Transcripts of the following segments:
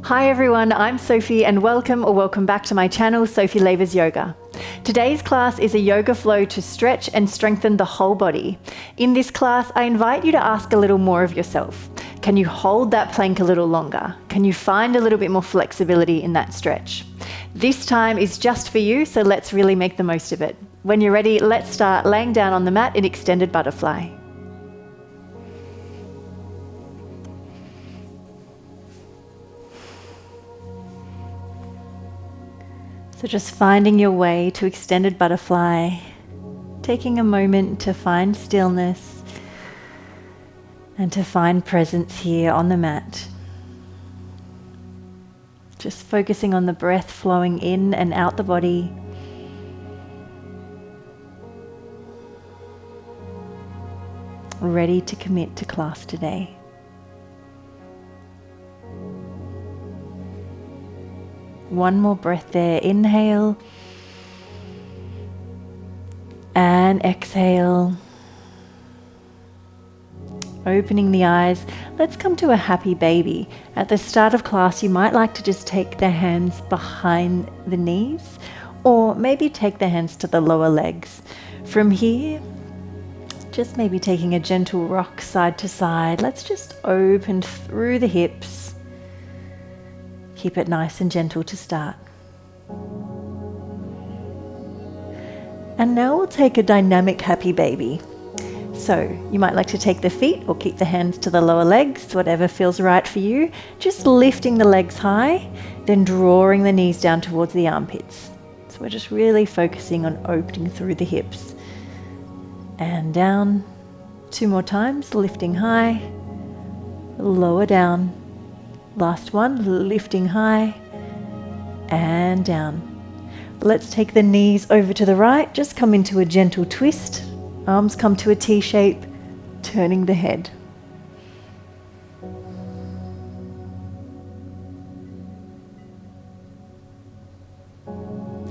Hi everyone, I'm Sophie and welcome back to my channel, Sophie Lavers Yoga. Today's class is a yoga flow to stretch and strengthen the whole body. In this class, I invite you to ask a little more of yourself. Can you hold that plank a little longer? Can you find a little bit more flexibility in that stretch? This time is just for you, so let's really make the most of it. When you're ready, let's start laying down on the mat in extended butterfly. So just finding your way to extended butterfly, taking a moment to find stillness and to find presence here on the mat. Just focusing on the breath flowing in and out the body. Ready to commit to class today. One more breath there. Inhale and exhale. Opening the eyes. Let's come to a happy baby. At the start of class, you might like to just take the hands behind the knees, or maybe take the hands to the lower legs. From here, just maybe taking a gentle rock side to side. Let's just open through the hips. Keep it nice and gentle to start. And now we'll take a dynamic happy baby. So you might like to take the feet or keep the hands to the lower legs, whatever feels right for you. Just lifting the legs high, then drawing the knees down towards the armpits. So we're just really focusing on opening through the hips. And down. 2 more times, lifting high, lower down. Last one, lifting high and down. Let's take the knees over to the right. Just come into a gentle twist. Arms come to a T shape, turning the head.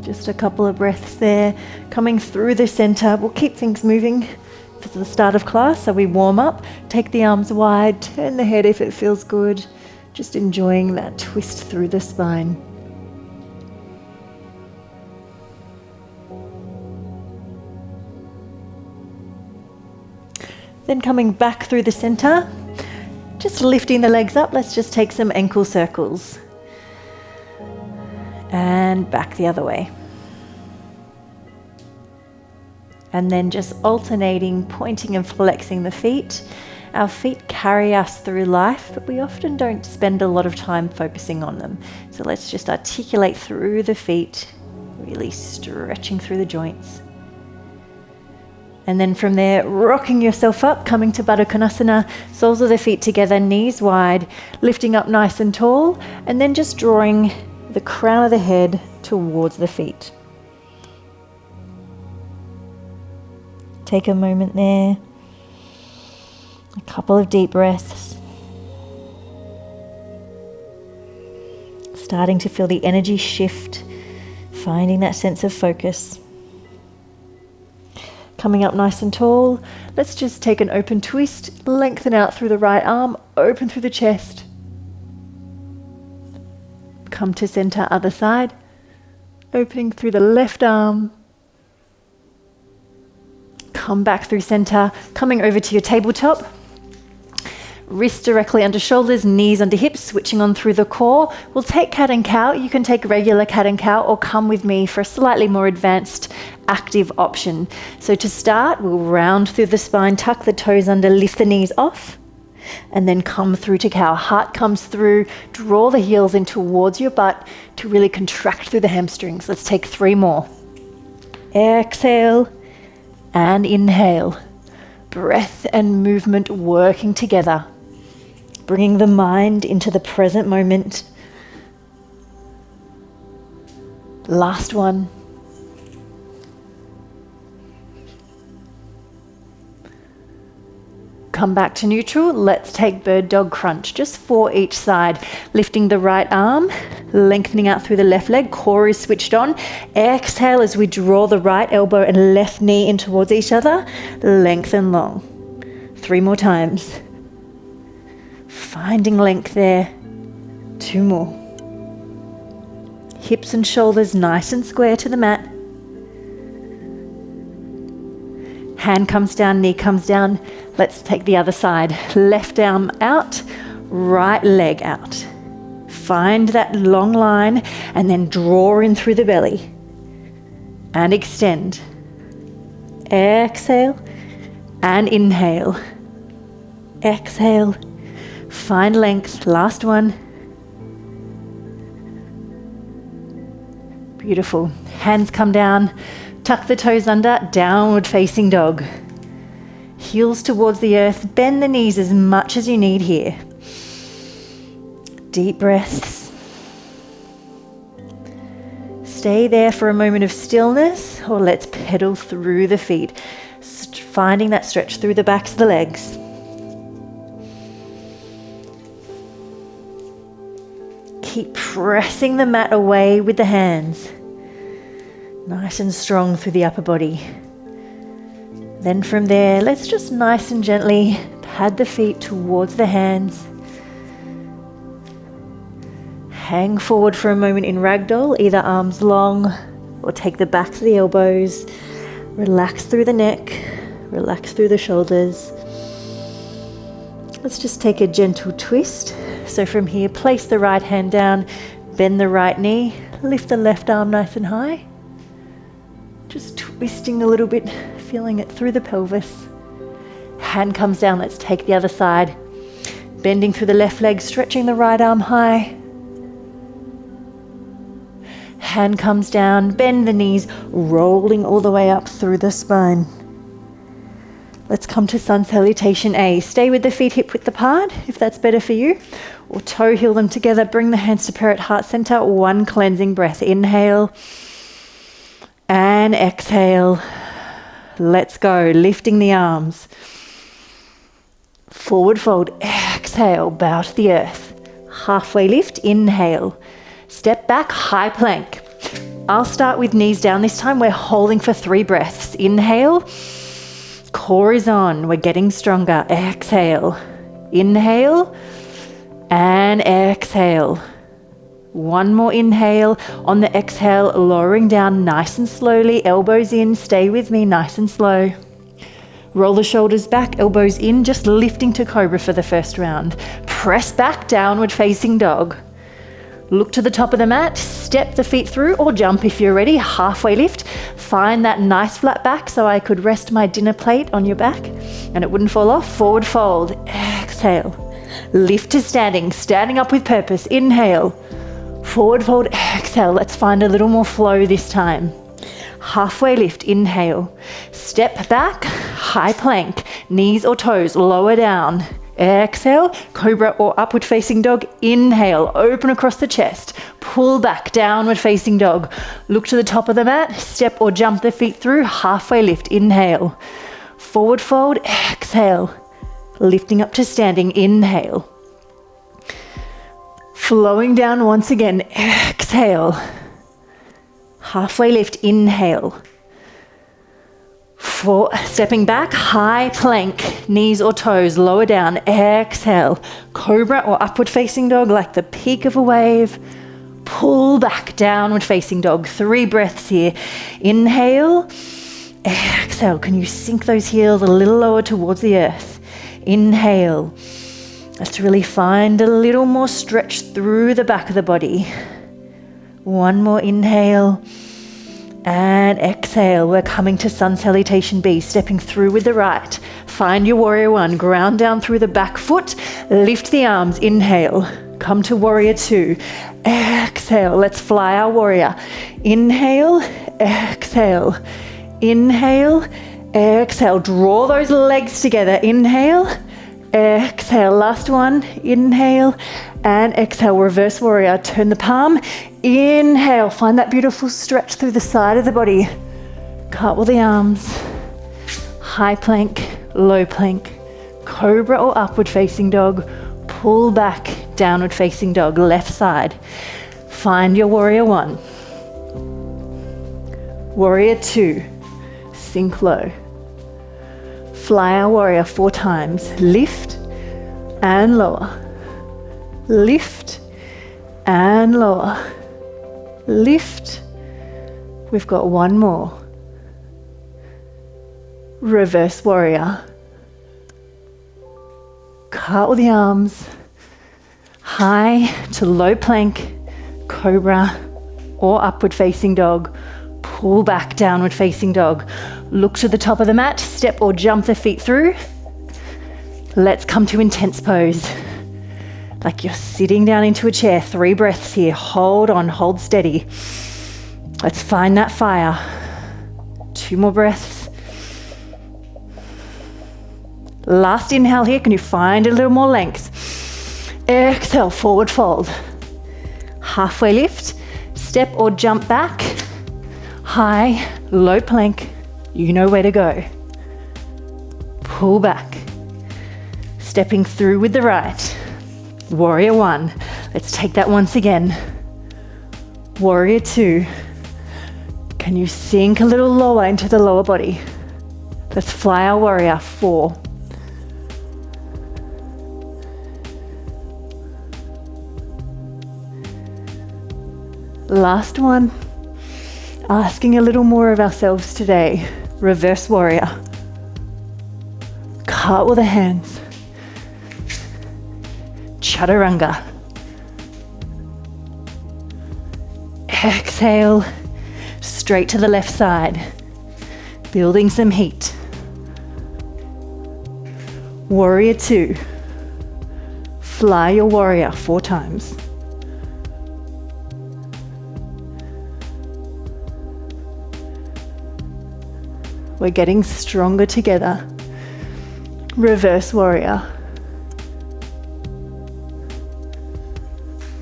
Just a couple of breaths there. Coming through the center. We'll keep things moving for the start of class. So we warm up, take the arms wide, turn the head if it feels good. Just enjoying that twist through the spine. Then coming back through the center, just lifting the legs up. Let's just take some ankle circles. And back the other way. And then just alternating, pointing and flexing the feet. Our feet carry us through life, but we often don't spend a lot of time focusing on them. So let's just articulate through the feet, really stretching through the joints. And then from there, rocking yourself up, coming to Baddha Konasana, soles of the feet together, knees wide, lifting up nice and tall, and then just drawing the crown of the head towards the feet. Take a moment there. A couple of deep breaths. Starting to feel the energy shift, finding that sense of focus. Coming up nice and tall, let's just take an open twist, lengthen out through the right arm, open through the chest. Come to center, other side, opening through the left arm. Come back through center, coming over to your tabletop. Wrists directly under shoulders, knees under hips, switching on through the core. We'll take cat and cow. You can take regular cat and cow or come with me for a slightly more advanced active option. So to start, we'll round through the spine, tuck the toes under, lift the knees off, and then come through to cow. Heart comes through, draw the heels in towards your butt to really contract through the hamstrings. Let's take 3 more. Exhale and inhale. Breath and movement working together. Bringing the mind into the present moment. Last one. Come back to neutral. Let's take bird dog crunch, just 4 each side. Lifting the right arm, lengthening out through the left leg, core is switched on. Exhale as we draw the right elbow and left knee in towards each other. Lengthen long. 3 more times. Finding length there. 2 more. Hips and shoulders nice and square to the mat. Hand comes down, knee comes down. Let's take the other side. Left arm out, right leg out. Find that long line and then draw in through the belly. And extend. Exhale and inhale. Exhale. Find length. Last one. Beautiful. Hands come down. Tuck the toes under. Downward facing dog. Heels towards the earth. Bend the knees as much as you need here. Deep breaths. Stay there for a moment of stillness, or let's pedal through the feet, finding that stretch through the backs of the legs. Keep pressing the mat away with the hands. Nice and strong through the upper body. Then from there, let's just nice and gently pad the feet towards the hands. Hang forward for a moment in ragdoll, either arms long or take the backs of the elbows. Relax through the neck, relax through the shoulders. Let's just take a gentle twist. So from here, place the right hand down, bend the right knee, lift the left arm nice and high. Just twisting a little bit, feeling it through the pelvis. Hand comes down, let's take the other side. Bending through the left leg, stretching the right arm high. Hand comes down, bend the knees, rolling all the way up through the spine. Let's come to sun salutation A. Stay with the feet hip width apart, if that's better for you. Or toe heel them together, bring the hands to parrot heart center. One cleansing breath. Inhale and exhale. Let's go, lifting the arms. Forward fold, exhale, bow to the earth. Halfway lift, inhale. Step back, high plank. I'll start with knees down this time. We're holding for 3 breaths. Inhale, core is on. We're getting stronger. Exhale, inhale, and exhale. One more inhale. On the exhale, lowering down nice and slowly. Elbows in, stay with me, nice and slow. Roll the shoulders back, elbows in, just lifting to cobra for the first round. Press back, downward facing dog. Look to the top of the mat, step the feet through or jump if you're ready. Halfway lift. Find that nice flat back so I could rest my dinner plate on your back and it wouldn't fall off. Forward fold. Exhale. Lift to standing. Standing up with purpose. Inhale. Forward fold. Exhale. Let's find a little more flow this time. Halfway lift. Inhale. Step back. High plank. Knees or toes. Lower down. Exhale, cobra or upward facing dog. Inhale, open across the chest. Pull back, downward facing dog. Look to the top of the mat, step or jump the feet through. Halfway lift, inhale. Forward fold, exhale. Lifting up to standing, inhale. Flowing down once again, exhale. Halfway lift, inhale. Stepping back, high plank, knees or toes, lower down, exhale. Cobra or upward facing dog like the peak of a wave. Pull back, downward facing dog. 3 breaths here. Inhale, exhale. Can you sink those heels a little lower towards the earth? Inhale. Let's really find a little more stretch through the back of the body. One more inhale. And exhale, we're coming to sun salutation B, stepping through with the right. Find your warrior 1, ground down through the back foot, lift the arms, inhale. Come to warrior 2, exhale, let's fly our warrior. Inhale, exhale, inhale, exhale. Draw those legs together, inhale, exhale. Last one, inhale, and exhale, reverse warrior. Turn the palm, inhale, find that beautiful stretch through the side of the body. Cartwheel the arms, high plank, low plank, cobra or upward facing dog, pull back, downward facing dog, left side. Find your warrior 1. Warrior 2, sink low. Fly our warrior 4 times, lift and lower. Lift and lower. Lift. We've got one more. Reverse warrior. Cartwheel the arms. High to low plank, cobra, or upward facing dog. Pull back, downward facing dog. Look to the top of the mat, step or jump the feet through. Let's come to intense pose. Like you're sitting down into a chair. 3 breaths here. Hold on, hold steady. Let's find that fire. 2 more breaths. Last inhale here. Can you find a little more length? Exhale, forward fold. Halfway lift. Step or jump back. High, low plank. You know where to go. Pull back. Stepping through with the right. Warrior 1. Let's take that once again. Warrior 2. Can you sink a little lower into the lower body? Let's fly our warrior. 4. Last one. Asking a little more of ourselves today. Reverse warrior. Cartwheel the hands. Chaturanga. Exhale, straight to the left side. Building some heat. Warrior 2. Fly your warrior 4 times. We're getting stronger together. Reverse warrior.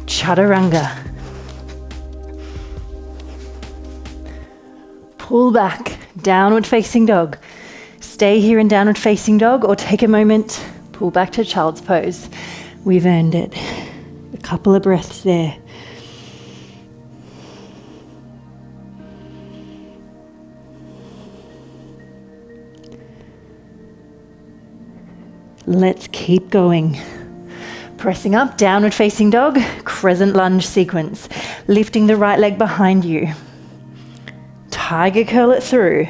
Chaturanga. Pull back, downward facing dog. Stay here in downward facing dog or take a moment, pull back to child's pose. We've earned it. A couple of breaths there. Let's keep going. Pressing up, downward facing dog, crescent lunge sequence. Lifting the right leg behind you. Tiger curl it through.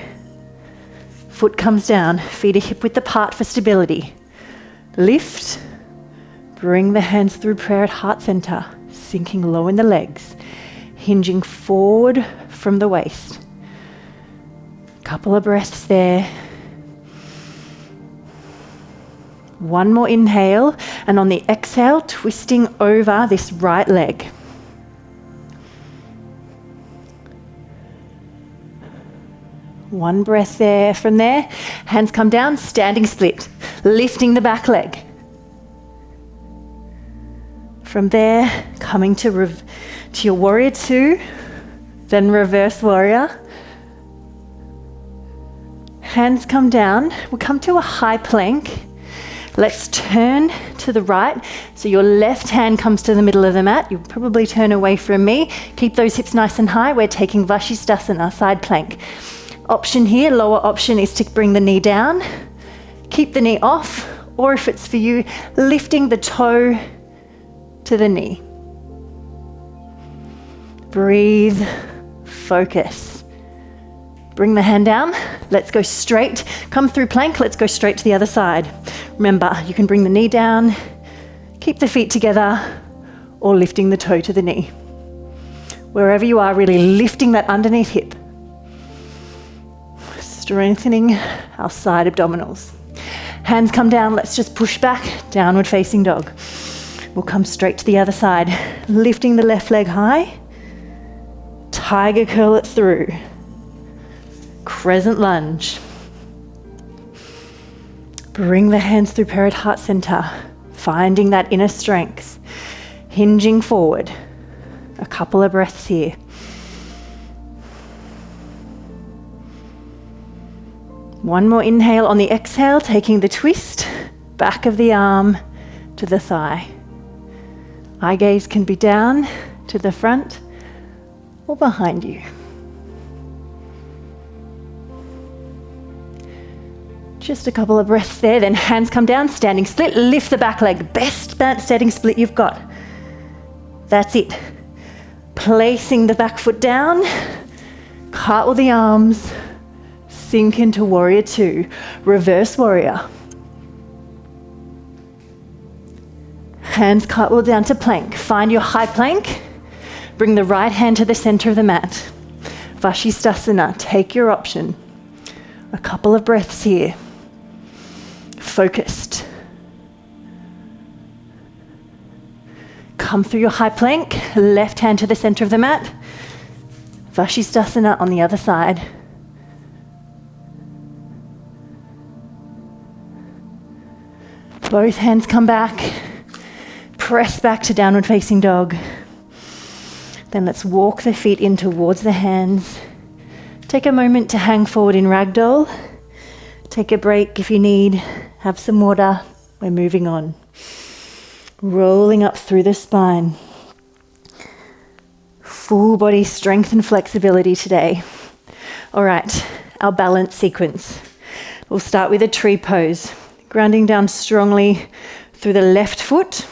Foot comes down, feet are hip width apart for stability. Lift. Bring the hands through prayer at heart center, sinking low in the legs, hinging forward from the waist. Couple of breaths there. One more inhale, and on the exhale, twisting over this right leg. One breath there. From there, hands come down, standing split, lifting the back leg. From there, coming to your warrior 2, then reverse warrior. Hands come down, we'll come to a high plank. Let's turn to the right. So your left hand comes to the middle of the mat. You'll probably turn away from me. Keep those hips nice and high. We're taking Vashisthasana, side plank. Option here, lower option is to bring the knee down. Keep the knee off, or if it's for you, lifting the toe to the knee. Breathe, focus. Bring the hand down. Let's go straight. Come through plank. Let's go straight to the other side. Remember, you can bring the knee down, keep the feet together, or lifting the toe to the knee. Wherever you are, really lifting that underneath hip. Strengthening our side abdominals. Hands come down. Let's just push back. Downward facing dog. We'll come straight to the other side. Lifting the left leg high. Tiger curl it through. Crescent lunge. Bring the hands through prayer at heart center, finding that inner strength, hinging forward. A couple of breaths here. One more inhale. On the exhale, taking the twist, back of the arm to the thigh. Eye gaze can be down to the front or behind you. Just a couple of breaths there, then hands come down, standing split, lift the back leg, best standing split you've got. That's it. Placing the back foot down, cartwheel the arms, sink into warrior two, reverse warrior. Hands cartwheel down to plank. Find your high plank. Bring the right hand to the center of the mat. Vashisthasana, take your option. A couple of breaths here. Focused. Come through your high plank, left hand to the center of the mat. Vashisthasana on the other side. Both hands come back. Press back to downward facing dog. Then let's walk the feet in towards the hands. Take a moment to hang forward in ragdoll. Take a break if you need. Have some water. We're moving on. Rolling up through the spine. Full body strength and flexibility today. All right, our balance sequence. We'll start with a tree pose. Grounding down strongly through the left foot.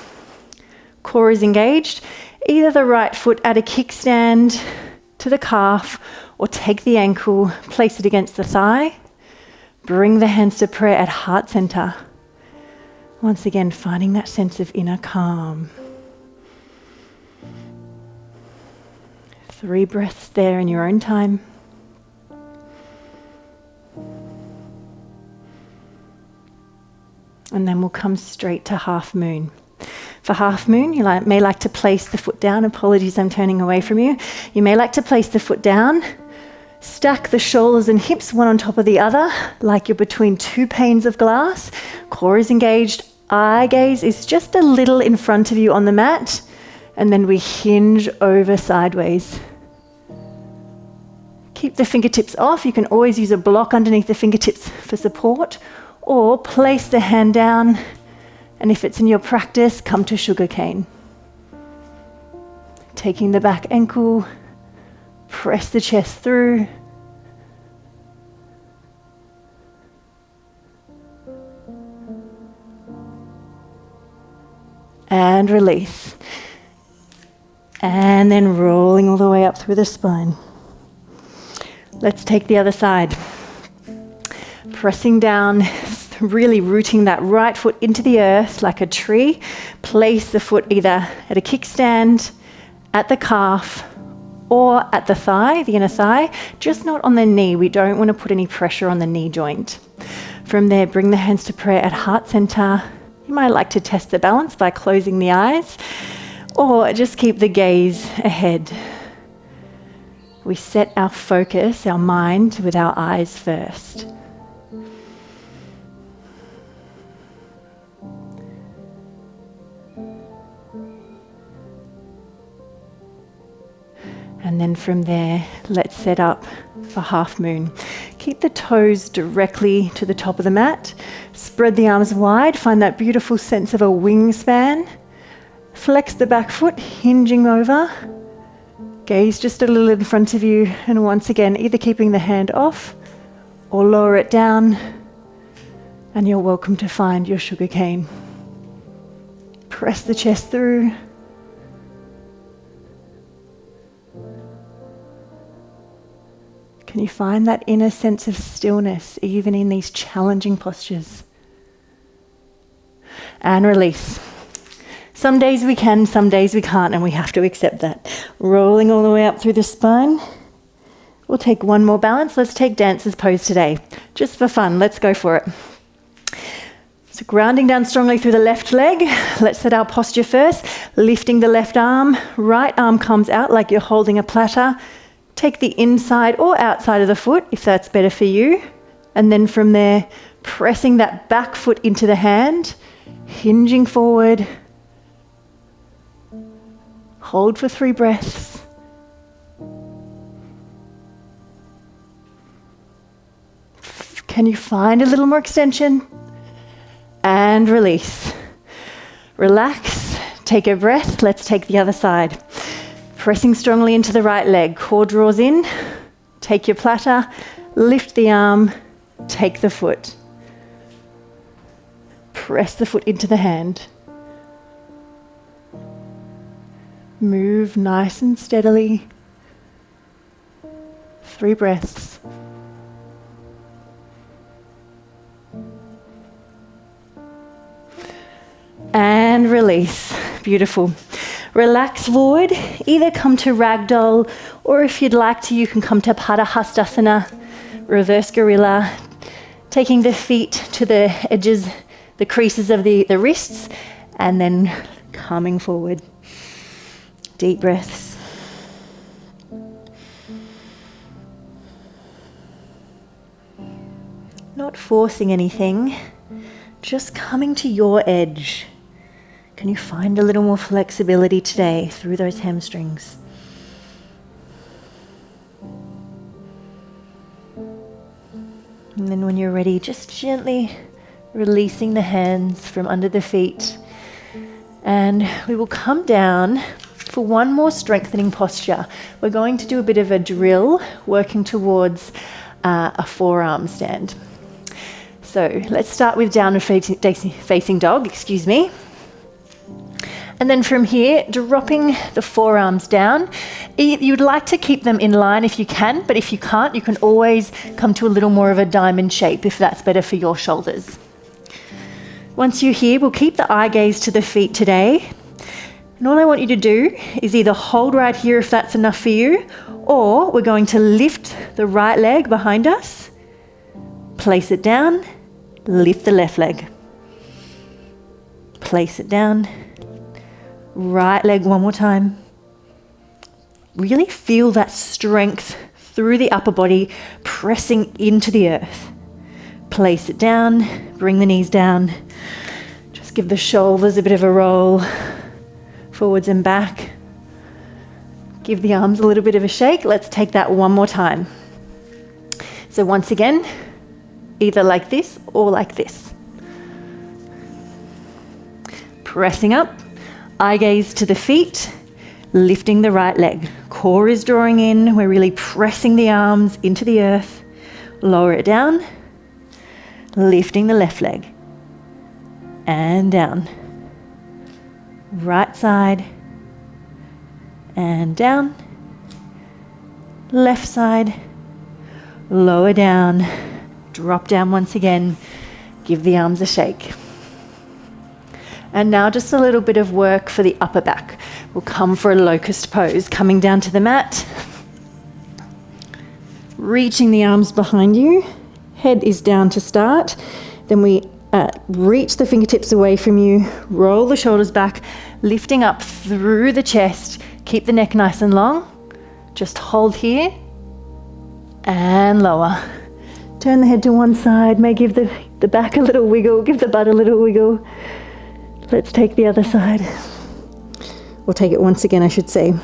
Core is engaged. Either the right foot at a kickstand to the calf, or take the ankle, place it against the thigh. Bring the hands to prayer at heart center. Once again, finding that sense of inner calm. 3 breaths there in your own time. And then we'll come straight to half moon. For half moon, you may like to place the foot down. Apologies, I'm turning away from you. You may like to place the foot down. Stack the shoulders and hips one on top of the other, like you're between 2 panes of glass. Core is engaged. Eye gaze is just a little in front of you on the mat. And then we hinge over sideways. Keep the fingertips off. You can always use a block underneath the fingertips for support. Or place the hand down. And if it's in your practice, come to sugarcane. Taking the back ankle, press the chest through. And release. And then rolling all the way up through the spine. Let's take the other side. Pressing down, really rooting that right foot into the earth like a tree. Place the foot either at a kickstand, at the calf, or at the thigh, the inner thigh, just not on the knee. We don't want to put any pressure on the knee joint. From there, bring the hands to prayer at heart center. You might like to test the balance by closing the eyes, or just keep the gaze ahead. We set our focus, our mind, with our eyes first. And then from there, let's set up for half moon. Keep the toes directly to the top of the mat. Spread the arms wide. Find that beautiful sense of a wingspan. Flex the back foot, hinging over. Gaze just a little in front of you. And once again, either keeping the hand off or lower it down. And you're welcome to find your sugarcane. Press the chest through. Can you find that inner sense of stillness even in these challenging postures? And release. Some days we can, some days we can't, and we have to accept that. Rolling all the way up through the spine. We'll take one more balance. Let's take dancer's pose today. Just for fun, let's go for it. So grounding down strongly through the left leg. Let's set our posture first. Lifting the left arm. Right arm comes out like you're holding a platter. Take the inside or outside of the foot, if that's better for you. And then from there, pressing that back foot into the hand, hinging forward. Hold for 3 breaths. Can you find a little more extension? And release. Relax, take a breath. Let's take the other side. Pressing strongly into the right leg, core draws in, take your platter, lift the arm, take the foot. Press the foot into the hand. Move nice and steadily. 3 breaths. And release. Beautiful. Relax forward. Either come to ragdoll, or if you'd like to, you can come to Padahastasana, reverse gorilla, taking the feet to the edges, the creases of the wrists, and then coming forward. Deep breaths. Not forcing anything, just coming to your edge. Can you find a little more flexibility today through those hamstrings? And then when you're ready, just gently releasing the hands from under the feet. And we will come down for one more strengthening posture. We're going to do a bit of a drill, working towards a forearm stand. So let's start with downward facing dog, And then from here, dropping the forearms down. You'd like to keep them in line if you can, but if you can't, you can always come to a little more of a diamond shape if that's better for your shoulders. Once you're here, we'll keep the eye gaze to the feet today. And all I want you to do is either hold right here if that's enough for you, or we're going to lift the right leg behind us, place it down, lift the left leg. Place it down. Right leg one more time. Really feel that strength through the upper body, pressing into the earth. Place it down, bring the knees down. Just give the shoulders a bit of a roll, forwards and back. Give the arms a little bit of a shake. Let's take that one more time. So once again, either like this or like this. Pressing up, eye gaze to the feet, lifting the right leg. Core is drawing in. We're really pressing the arms into the earth. Lower it down, lifting the left leg. And down. Right side. And down. Left side. Lower down. Drop down once again. Give the arms a shake. And now just a little bit of work for the upper back. We'll come for a locust pose, coming down to the mat. Reaching the arms behind you. Head is down to start. Then we reach the fingertips away from you. Roll the shoulders back, lifting up through the chest. Keep the neck nice and long. Just hold here. And lower. Turn the head to one side. May give the back a little wiggle. Give the butt a little wiggle. Let's take the other side. Or take it once again, I should say.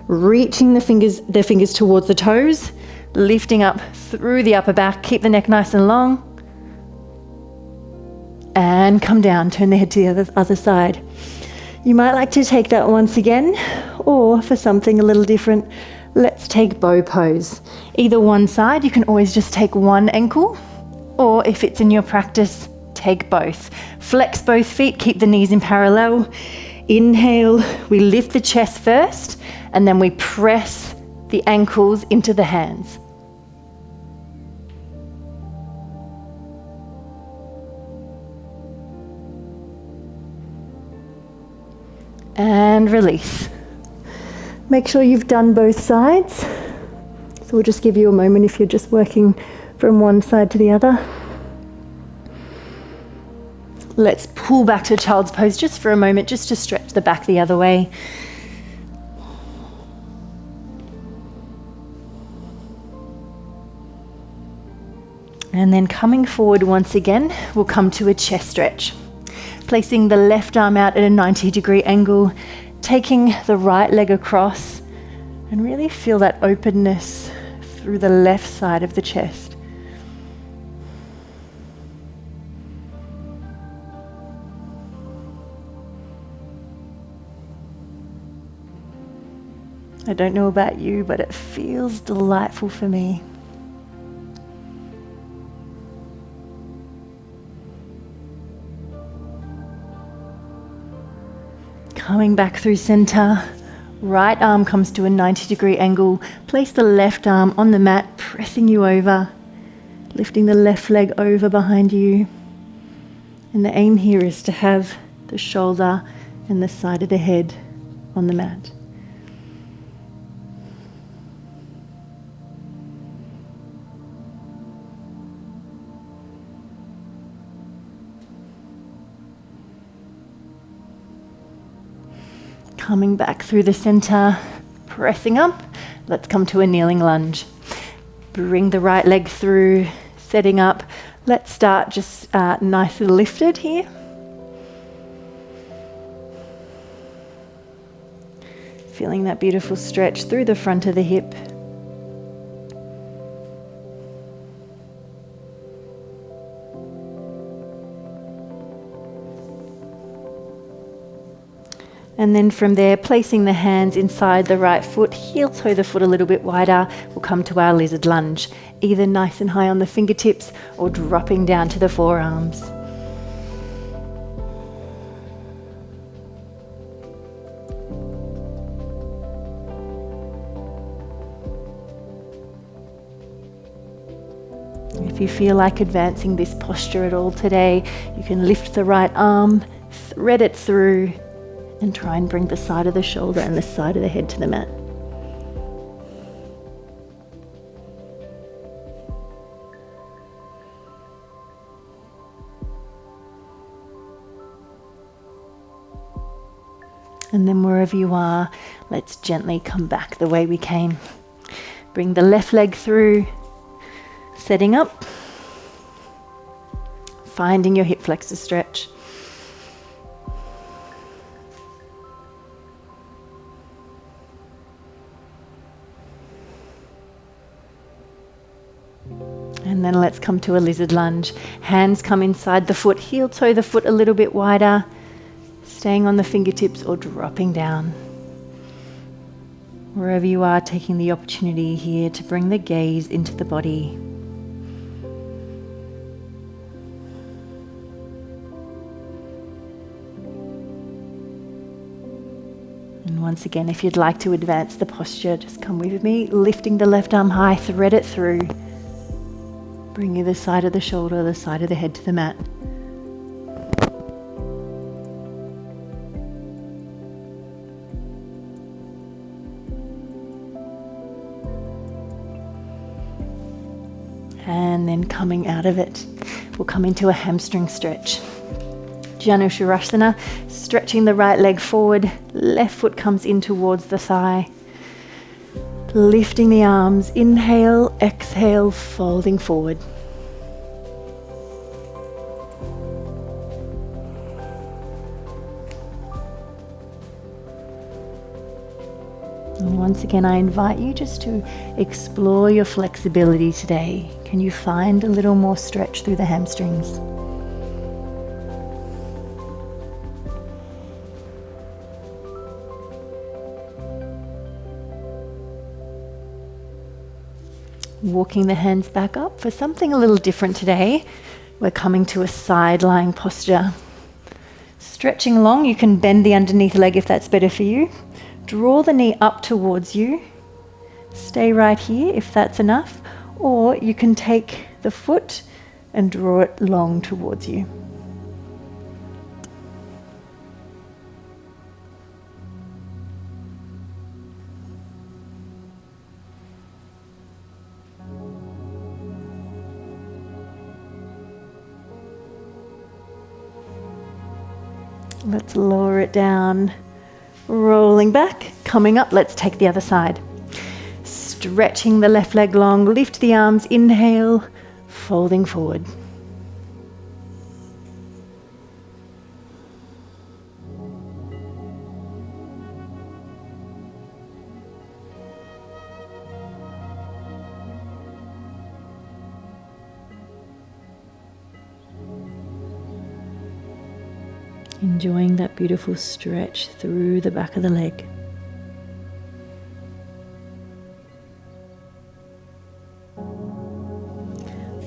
Reaching their fingers towards the toes, lifting up through the upper back. Keep the neck nice and long. And come down, turn the head to the other side. You might like to take that once again, or for something a little different, let's take bow pose. Either one side, you can always just take one ankle, or if it's in your practice, take both. Flex both feet, keep the knees in parallel. Inhale, we lift the chest first, and then we press the ankles into the hands. And release. Make sure you've done both sides. So we'll just give you a moment if you're just working from one side to the other. Let's pull back to child's pose just for a moment, just to stretch the back the other way. And then coming forward once again, we'll come to a chest stretch. Placing the left arm out at a 90-degree angle, taking the right leg across, and really feel that openness through the left side of the chest. I don't know about you, but it feels delightful for me. Coming back through center, Right arm comes to a 90-degree angle. Place the left arm on the mat, pressing you over, lifting the left leg over behind you. And the aim here is to have the shoulder and the side of the head on the mat. Coming back through the center, pressing up. Let's come to a kneeling lunge. Bring the right leg through, setting up. Let's start just nicely lifted here. Feeling that beautiful stretch through the front of the hip. And then from there, placing the hands inside the right foot, heel toe the foot a little bit wider, we'll come to our lizard lunge, either nice and high on the fingertips or dropping down to the forearms. If you feel like advancing this posture at all today, you can lift the right arm, thread it through, and try and bring the side of the shoulder and the side of the head to the mat. And then wherever you are, let's gently come back the way we came. Bring the left leg through, setting up, finding your hip flexor stretch. And then let's come to a lizard lunge. Hands come inside the foot, heel toe the foot a little bit wider, staying on the fingertips or dropping down. Wherever you are, taking the opportunity here to bring the gaze into the body. And once again, if you'd like to advance the posture, just come with me, lifting the left arm high, thread it through. Bringing the side of the shoulder, the side of the head to the mat. And then coming out of it, we'll come into a hamstring stretch. Janusharasana, stretching the right leg forward, left foot comes in towards the thigh. Lifting the arms, inhale, exhale, folding forward. And once again, I invite you just to explore your flexibility today. Can you find a little more stretch through the hamstrings? Walking the hands back up for something a little different today. We're coming to a side lying posture. Stretching long, you can bend the underneath leg if that's better for you. Draw the knee up towards you. Stay right here if that's enough. Or you can take the foot and draw it long towards you. Let's lower it down, rolling back, coming up, let's take the other side. Stretching the left leg long, lift the arms, inhale, folding forward. Enjoying that beautiful stretch through the back of the leg.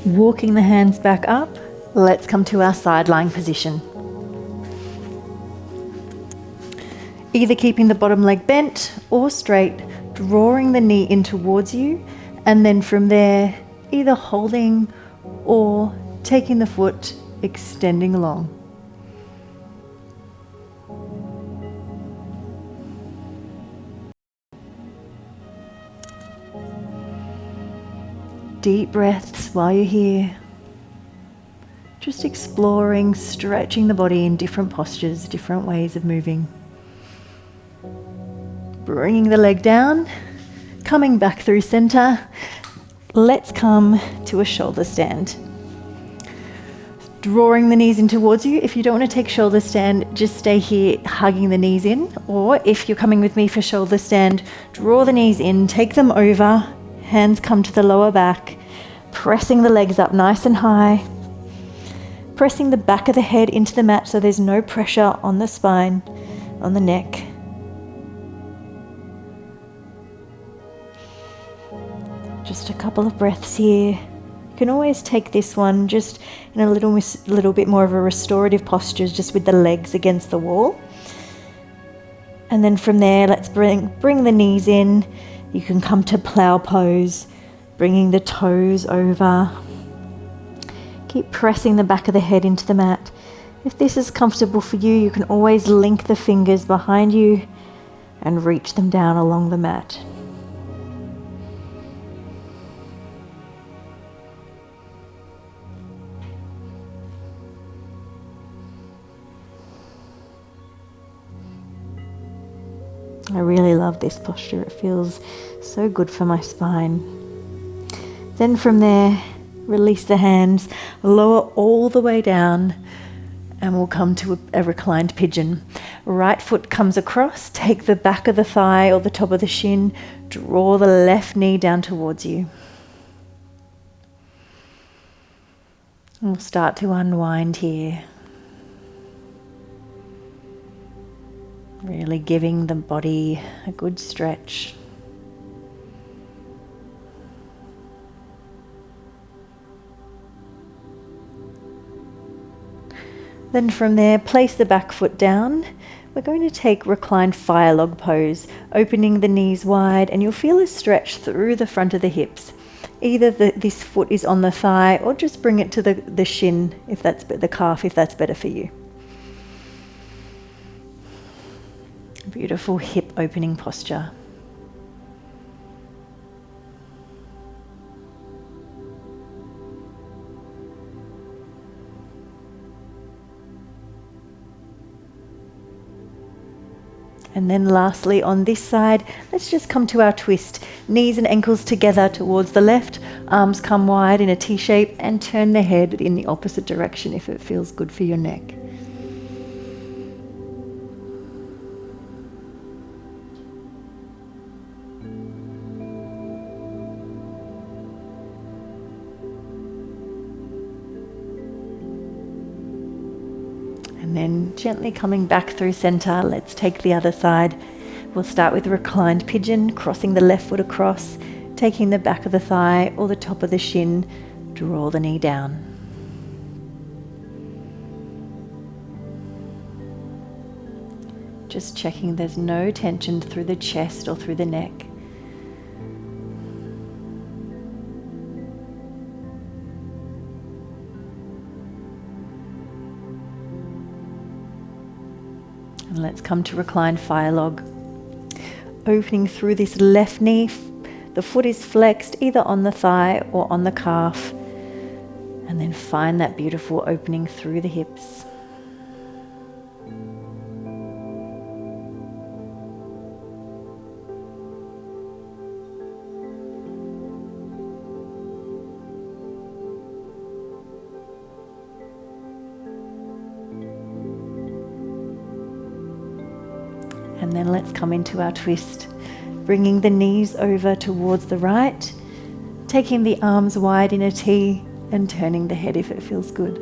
Walking the hands back up, let's come to our side lying position. Either keeping the bottom leg bent or straight, drawing the knee in towards you, and then from there, either holding or taking the foot, extending long. Deep breaths while you're here. Just exploring, stretching the body in different postures, different ways of moving. Bringing the leg down, coming back through center. Let's come to a shoulder stand. Drawing the knees in towards you. If you don't want to take shoulder stand, just stay here hugging the knees in. Or if you're coming with me for shoulder stand, draw the knees in, take them over, hands come to the lower back, pressing the legs up nice and high. Pressing the back of the head into the mat so there's no pressure on the spine, on the neck. Just a couple of breaths here. You can always take this one just in a little bit more of a restorative posture, just with the legs against the wall. And then from there, let's bring the knees in. You can come to plow pose, bringing the toes over. Keep pressing the back of the head into the mat. If this is comfortable for you, you can always link the fingers behind you and reach them down along the mat. I really love this posture. It feels so good for my spine. Then from there, release the hands, lower all the way down, and we'll come to a reclined pigeon. Right foot comes across, take the back of the thigh or the top of the shin, draw the left knee down towards you. And we'll start to unwind here. Really giving the body a good stretch. Then from there, place the back foot down. We're going to take reclined fire log pose, opening the knees wide, and you'll feel a stretch through the front of the hips. Either this foot is on the thigh or just bring it to the shin, if that's the calf, if that's better for you. Beautiful hip opening posture. And then lastly on this side, let's just come to our twist. Knees and ankles together towards the left, arms come wide in a T shape, and turn the head in the opposite direction if it feels good for your neck. And then gently coming back through center, let's take the other side. We'll start with reclined pigeon, crossing the left foot across, taking the back of the thigh or the top of the shin, draw the knee down. Just checking there's no tension through the chest or through the neck. And let's come to reclined fire log. Opening through this left knee, the foot is flexed either on the thigh or on the calf. And then find that beautiful opening through the hips. And then let's come into our twist, bringing the knees over towards the right, taking the arms wide in a T and turning the head if it feels good.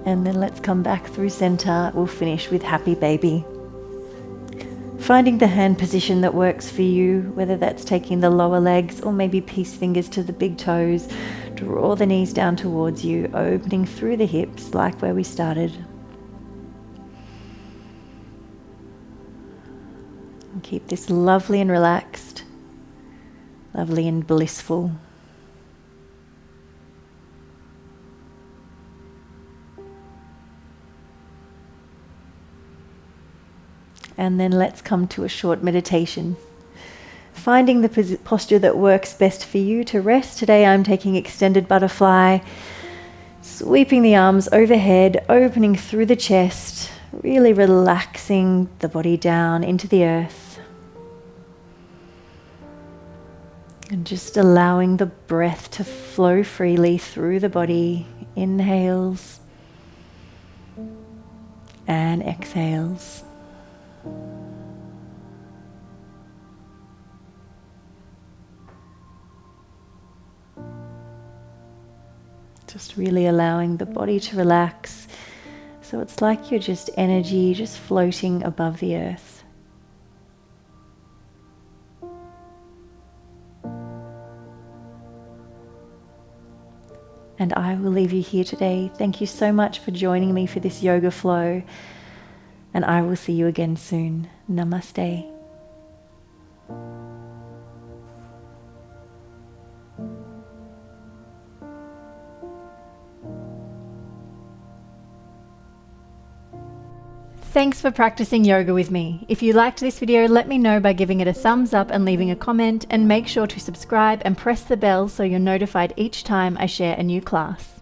And then let's come back through center. We'll finish with happy baby. finding the hand position that works for you, whether that's taking the lower legs or maybe peace fingers to the big toes. Draw the knees down towards you, opening through the hips like where we started. And keep this lovely and relaxed, lovely and blissful. And then let's come to a short meditation. Finding the posture that works best for you to rest. Today I'm taking extended butterfly, sweeping the arms overhead, opening through the chest, really relaxing the body down into the earth. And just allowing the breath to flow freely through the body. Inhales and exhales. Just really allowing the body to relax. So it's like you're just energy, just floating above the earth. And I will leave you here today. Thank you so much for joining me for this yoga flow. And I will see you again soon. Namaste. Thanks for practicing yoga with me. If you liked this video, let me know by giving it a thumbs up and leaving a comment, and make sure to subscribe and press the bell so you're notified each time I share a new class.